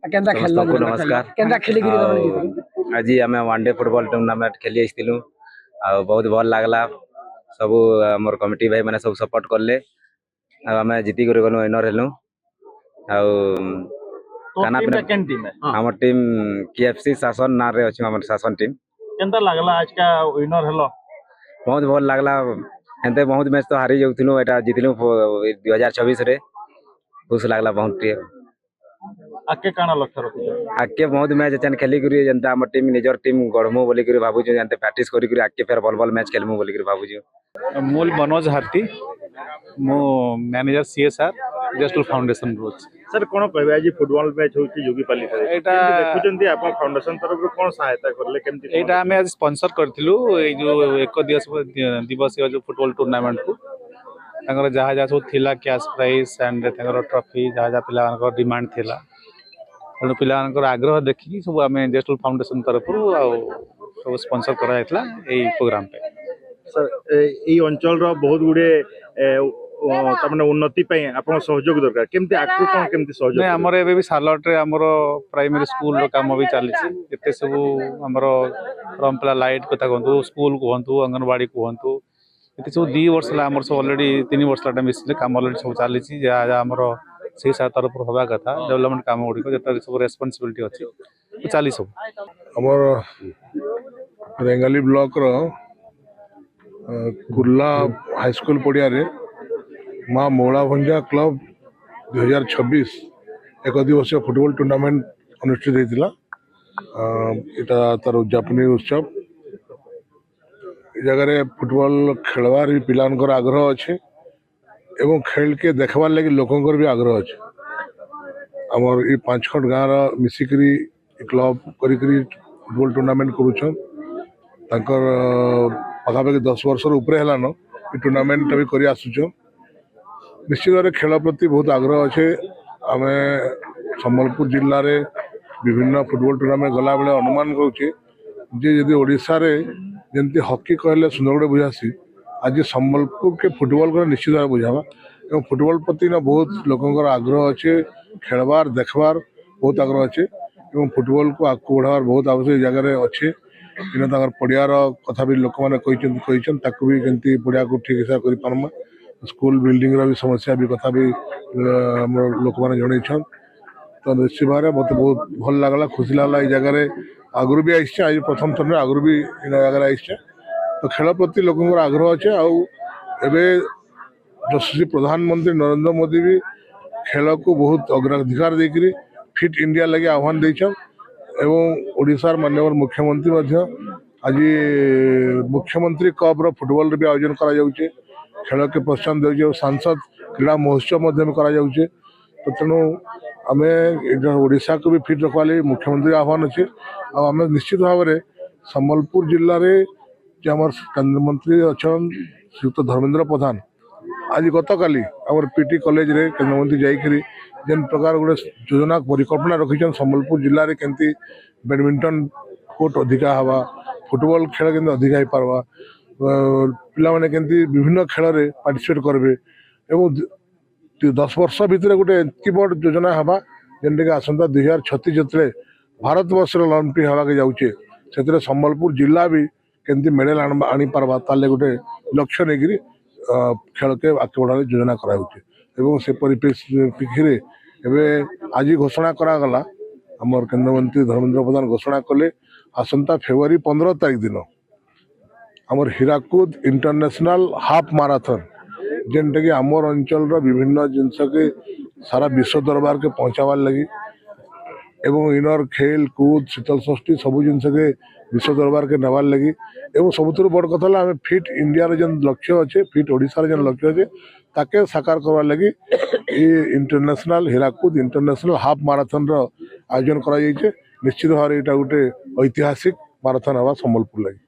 केनता खेलला समस्त को नमस्कार। केनता खेली गिरी तमने जीतली आज आम वनडे फुटबॉल टूर्नामेंट खेली आसलु आ बहुत भल लगला। सब मोर कमिटी भाई मैंने सब सपोर्ट कले आम जीति कर गलु विनर हेलु। खाना पीना टीम है आम टीम केएफसी शासन ना रे अछि हमर शासन टीम। केनता लागला आज का विनर हेलो बहुत भल लगला। एंते बहुत मैच तो हारी जाउथिलु एटा जीतलु 2026 रे। खुश लगला बहुत टे। आके काना लक्ष्य रखियो आगे बहुत मैच एचन खेली करी जनता हम टीम निजर टीम गढ़मु बोली करी भाबु जे जनता प्रैक्टिस करी करी आगे फेर बॉल मैच खेलमु बोली करी भाबु जे। मूल मनोज हाथी मो मैनेजर सीएसआर जेस्टल फाउंडेशन रोज। सर कोन कहबे आज फुटबॉल मैच होची जोगीपाली रे एटा देखुचंती आपन फाउंडेशन तरफ कोन सहायता करले केमती एटा हमें आज स्पॉन्सर करथिलु ए जो एक दिवसीय जो फुटबॉल टूर्नामेंट को तांकर जहा जहा सब थिला कैश प्राइज एंड तांकर ट्रॉफी जहा जहा पिला को डिमांड थिला तेणु पिला आग्रह देखिकी सब आम जेस्टल फाउंडेशन तरफ सब स्पॉन्सर कराइला प्रोग्राम पे। सर ए अंचल रो बहुत गुडे तमने उन्नति पई आपन सहयोग दरकार केमती आकु कोन केमती सहयोग नहीं हमर एबे भी सालट रे हमर प्राइमरी स्कूल रो काम भी चली एते सब हमर परंपरा लाइट कथा कहतु स्कूल कहतु अंगनवाड़ी कहतु एते सब 2 वर्ष ला हमर सब ऑलरेडी 3 वर्ष ला मिसले काम ऑलरेडी सब चली जा हमर से सा तरफ होबा कथा डेवलपमेंट काम गुडी को जता सब रेस्पोंसिबिलिटी अछि चली सब हमर रेंगाली ब्लॉक रो कुर्ला हाई स्कूल पड़िया रे माँ मौला भंजा क्लब 2026 एक दिवसीय फुटबॉल टूर्नामेंट अनुष्ठित होता यहाँ तार उद्यापनी उत्सव जगह फुटबॉल खेलवार भी पिलानकर आग्रह अच्छे एवं खेल के देखबार लगे लोकंकर भी आग्रह अच्छे आमर ये 5 खंड गाँव मिसिकी क्लब करी फुटबॉल टूर्नामेंट करुछन पाखापाखि 10 वर्ष ऊपर है टूर्नामेंट भी कर आसुचन निश्चित भाव खेल प्रति बहुत आग्रह अच्छे आम सम्बलपुर जिले में विभिन्न फुटबॉल टूर्नामेंट गला बेले अनुमान करुचे ओडिशा रे जमती हॉकी कहले सुंदरगढ़ बुझासी आज सम्बलपुर के फुटबॉल को निश्चित भाव बुझावा एवं फुटबॉल प्रति ना बहुत लोकंर आग्रह अच्छे खेलबार देखबार बहुत आग्रह अच्छे एवं फुटबॉल को आगे बढ़ावार बहुत आवश्यक जगह अच्छे इन पड़ियार कथा भी लोक मैंने भी केमती पड़िया को ठीक हिसाब कर पार्मा स्कूल बिल्डिंग भी समस्या भी कथा भी लोक मैंने जन तो निश्चित भाव में मत बहुत भल लगला खुशी लगला ये जगह आगुरी भी आईचे आज प्रथम थर आगुरी भी इन जगह आईचे तो खेल प्रति लोक आग्रह अच्छे आबे यशस्वी प्रधानमंत्री नरेंद्र मोदी भी खेल को बहुत अग्राधिकार देकर फिट इंडिया लगे आह्वान देछन एवं ओडिशार माननीय मुख्यमंत्री आज मुख्यमंत्री कप रो फुटबॉल भी आयोजन करा जाउचे खेल के प्रोत्साहन दे सांसद क्रीड़ा महोत्सव करा जाउचे तो तेणु आम ओडिशा को भी फिट रखवा लगे मुख्यमंत्री आह्वान अच्छे आम निश्चित भाव में सम्बलपुर जिले में जो आम केंद्र मंत्री अच्छा श्रीयुक्त धर्मेंद्र प्रधान आज गत काली आम पीटी कॉलेज रे केंद्र मंत्री जाइकरी जेन प्रकार गोटे योजना परिकल्पना रखीन सम्बलपुर जिले में केमती बैडमिंटन कोर्ट अधिका हवा फुटबॉल खेल के अधिका हो पार्बा पिला माने केमती विभिन्न खेल में पार्टिसिपेट करेंगे एवं 10 वर्ष भितर गोटे एति बड़ योजना हवा जेनटा कि आसंता 2036 जो भारत वर्ष ओलंपिक होगा जाऊे से सम्बलपुर जिला भी केमती मेडल आनी पार्बा ताले गोटे लक्ष्य नहीं खेल के आगे बढ़ार योजना कराऊे से परिप्रेक्षी आज घोषणा करागला आमर केंद्र मंत्री धर्मेंद्र प्रधान घोषणा कले आसंता फेब्रुआरी 15 तारीख दिन आमर हीराकुद इंटरनेशनल हाफ माराथन जेनटा कि आमर अंचल विभिन्न जिनस के सारा विश्व दरबार के पहुँचावार लगी एवं इनर खेल कूद शीतल षष्ठी सबू जिनस के विश्व दरबार के नबार लगी एवं सबुठ बड़ कथा आम फिट इंडिया जेन लक्ष्य अच्छे फिट ओडिशा जेन लक्ष्य अच्छे ताके साकार करवार लगी ये international Hirakud international half marathon रो आयोजन करा निश्चित भाव में यहाँ गोटे ऐतिहासिक माराथन हवा सम्बलपुर लगी।